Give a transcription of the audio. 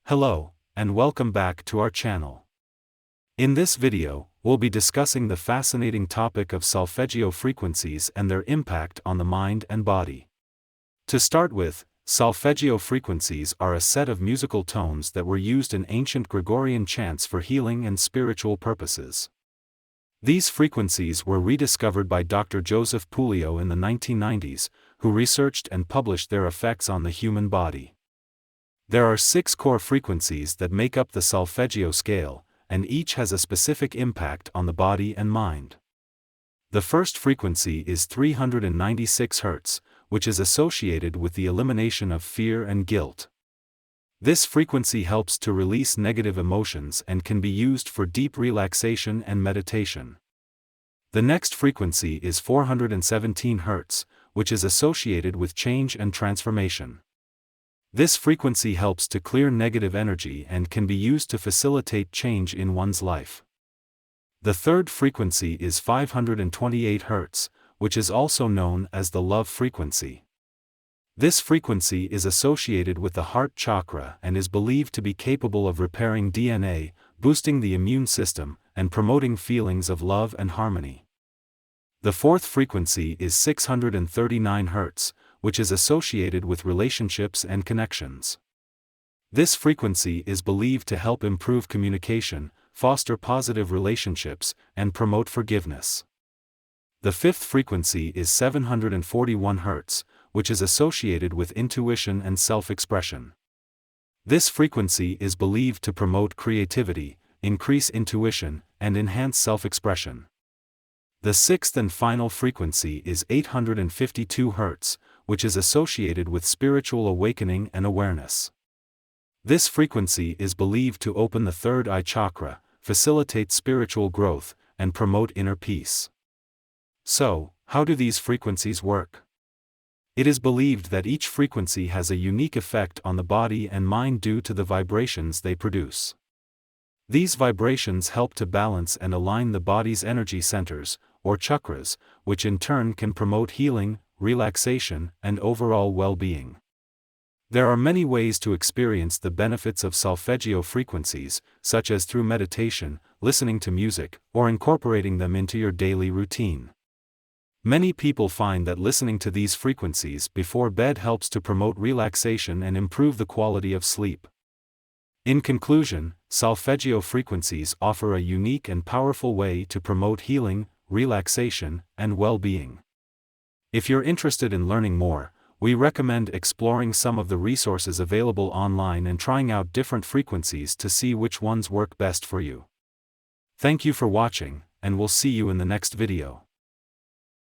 Hello, and welcome back to our channel. In this video, we'll be discussing the fascinating topic of solfeggio frequencies and their impact on the mind and body. To start with, solfeggio frequencies are a set of musical tones that were used in ancient Gregorian chants for healing and spiritual purposes. These frequencies were rediscovered by Dr. Joseph Puleo in the 1990s, who researched and published their effects on the human body. There are 6 core frequencies that make up the solfeggio scale, and each has a specific impact on the body and mind. The first frequency is 396 Hz, which is associated with the elimination of fear and guilt. This frequency helps to release negative emotions and can be used for deep relaxation and meditation. The next frequency is 417 Hz, which is associated with change and transformation. This frequency helps to clear negative energy and can be used to facilitate change in one's life. The third frequency is 528 Hz, which is also known as the love frequency. This frequency is associated with the heart chakra and is believed to be capable of repairing DNA, boosting the immune system, and promoting feelings of love and harmony. The fourth frequency is 639 Hz, which is associated with relationships and connections. This frequency is believed to help improve communication, foster positive relationships, and promote forgiveness. The fifth frequency is 741 Hz, which is associated with intuition and self-expression. This frequency is believed to promote creativity, increase intuition, and enhance self-expression. The sixth and final frequency is 852 Hz, which is associated with spiritual awakening and awareness. This frequency is believed to open the third eye chakra, facilitate spiritual growth, and promote inner peace. So, how do these frequencies work? It is believed that each frequency has a unique effect on the body and mind due to the vibrations they produce. These vibrations help to balance and align the body's energy centers, or chakras, which in turn can promote healing, relaxation, and overall well-being. There are many ways to experience the benefits of solfeggio frequencies, such as through meditation, listening to music, or incorporating them into your daily routine. Many people find that listening to these frequencies before bed helps to promote relaxation and improve the quality of sleep. In conclusion, solfeggio frequencies offer a unique and powerful way to promote healing, relaxation, and well-being. If you're interested in learning more, we recommend exploring some of the resources available online and trying out different frequencies to see which ones work best for you. Thank you for watching, and we'll see you in the next video.